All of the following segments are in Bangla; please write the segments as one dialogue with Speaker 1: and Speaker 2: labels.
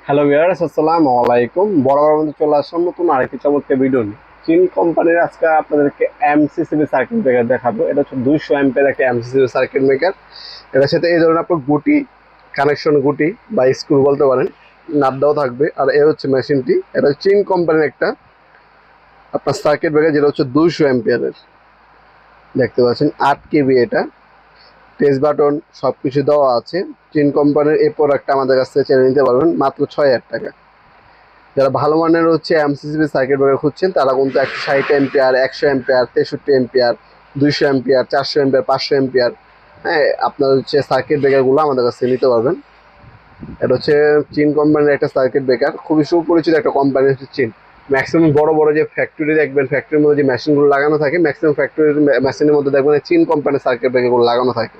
Speaker 1: হ্যালো ভিউয়ার্স, আসসালামু আলাইকুম। বরাবর মধ্যে চলে আসলাম নতুন আরেকটি চমৎকার ভিডিও নিয়ে। চীন কোম্পানির আজকে আপনাদেরকে এমসিসিবি সার্কিট ব্রেকার দেখাবো। এটা হচ্ছে 200 অ্যাম্পের একটা এমসিসিবি সার্কিট ব্রেকার। এটার সাথে এই ধরনের আপনার গুটি কানেকশন, গুটি বা স্ক্রু বলতে পারেন, নাট দেওয়া থাকবে। আর এ হচ্ছে মেশিনটি, এটা চীন কোম্পানির একটা আপনার সার্কিট ব্রেকার, যেটা হচ্ছে 200 অ্যাম্পিয়ারের। দেখতে পাচ্ছেন 8 কেবি। এটা টেস্ট বাটন সব কিছু দেওয়া আছে। চীন কোম্পানির এই প্রোডাক্টটা আমাদের কাছ থেকে চেনে নিতে পারবেন মাত্র 6,000 টাকা। যারা ভালো মানের হচ্ছে এমসিসিবি সার্কিট ব্রেকার খুঁজছেন, তারা কিন্তু 160 ampere, 100 ampere, 63 ampere, 200 ampere, 400 ampere, 500 ampere, হ্যাঁ, আপনার হচ্ছে সার্কিট ব্রেকারগুলো আমাদের কাছে নিতে পারবেন। এটা হচ্ছে চীন কোম্পানির একটা সার্কিট ব্রেকার, খুবই সুপরিচিত একটা কোম্পানি হচ্ছে চীন। ম্যাক্সিমাম বড় বড় যে ফ্যাক্টরি দেখবেন, ফ্যাক্টরির মধ্যে যে মেশিনগুলো লাগানো থাকে, ম্যাক্সিমাম ফ্যাক্টরির মেশিনের মধ্যে দেখবেন চীন কোম্পানির সার্কিট ব্রেকারগুলো লাগানো থাকে।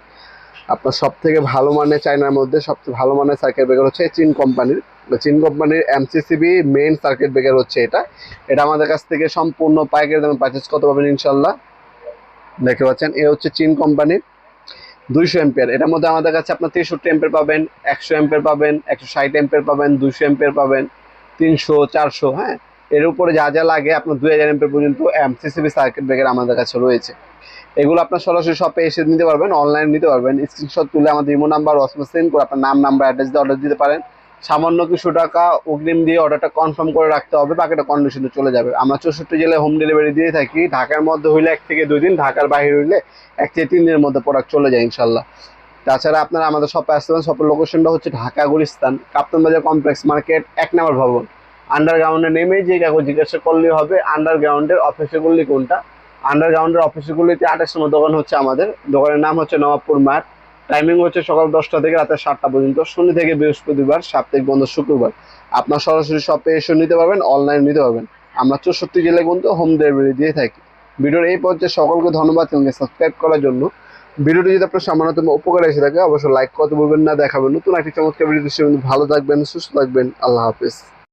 Speaker 1: আপনার সব থেকে ভালো মানের, চায়নার মধ্যে সবচেয়ে ভালো মানের সার্কিট ব্রেকার হচ্ছে চীন কোম্পানির। চীন কোম্পানির এমসিসিবি মেইন সার্কিট ব্রেকার হচ্ছে এটা। এটা আমাদের কাছ থেকে সম্পূর্ণ পাইকারি দামে পারচেস করতে পারবেন ইনশাল্লাহ। দেখতে পাচ্ছেন, এ হচ্ছে চীন কোম্পানির 200 এম্পিয়ার। এটার মধ্যে আমাদের কাছে আপনার 63 এম্পিয়ার পাবেন, 100 এম্পিয়ার পাবেন, 160 এম্পিয়ার পাবেন, 200 এম্পিয়ার পাবেন, 300, 400, হ্যাঁ, এর উপরে যা যা লাগে আপনার 2000 এম্পিয়ার পর্যন্ত এমসিসিবি সার্কিট ব্রেকার আমাদের কাছে রয়েছে। এগুলো আপনার সরাসরি শপে এসে নিতে পারবেন, অনলাইনে নিতে পারবেন। স্ক্রিনশট তুলে আমাদের ইমো নাম্বার, হোয়াটসঅ্যাপে সেন্ড করে আপনার নাম, নাম্বার, অ্যাড্রেস দিয়ে অর্ডার দিতে পারেন। সামান্য কিছু টাকা অগ্রিম দিয়ে অর্ডারটা কনফার্ম করে রাখতে হবে, বাকিটা কন্ডিশনে চলে যাবে। আমরা 64 জেলায় হোম ডেলিভারি দিয়ে থাকি। ঢাকার মধ্যে হইলে 1 থেকে 2 দিন, ঢাকার বাইরে হইলে 1 থেকে 3 দিনের মধ্যে প্রোডাক্ট চলে যায় ইনশাল্লাহ। তাছাড়া আপনারা আমাদের শপে আসতে পারেন। শপের লোকেশনটা হচ্ছে ঢাকা গুলিস্তান, কাপ্তান বাজার কমপ্লেক্স মার্কেট, 1 নম্বর ভবন। আন্ডারগ্রাউন্ডে নেমে যে কাউকে জিজ্ঞাসা করলেই হবে আন্ডারগ্রাউন্ডের অফিসের গুলি কোনটা। আন্ডারগ্রাউন্ডের অফিসগুলিতে 28 নম্বর দোকান হচ্ছে আমাদের। দোকানের নাম হচ্ছে নবাবপুর মাঠ। টাইমিং হচ্ছে সকাল 10টা থেকে রাতে 7টা পর্যন্ত, শনি থেকে বৃহস্পতিবার, সাপ্তাহিক বন্ধ শুক্রবার। আপনার সরাসরি শপে এসে নিতে পারবেন, অনলাইনে নিতে পারবেন। আমরা 64 জেলায় কিন্তু হোম ডেলিভারি দিয়ে থাকি। ভিডিওর এই পর্যায়ে সকলকে ধন্যবাদ চ্যানেলকে সাবস্ক্রাইব করার জন্য। ভিডিওটি যদি আপনার সামান্যতম উপকার এসে থাকে, অবশ্যই লাইক করতে ভুলবেন না। দেখাবেন নতুন একটি চমৎকার ভিডিও। ভালো থাকবেন, সুস্থ থাকবেন। আল্লাহ হাফিজ।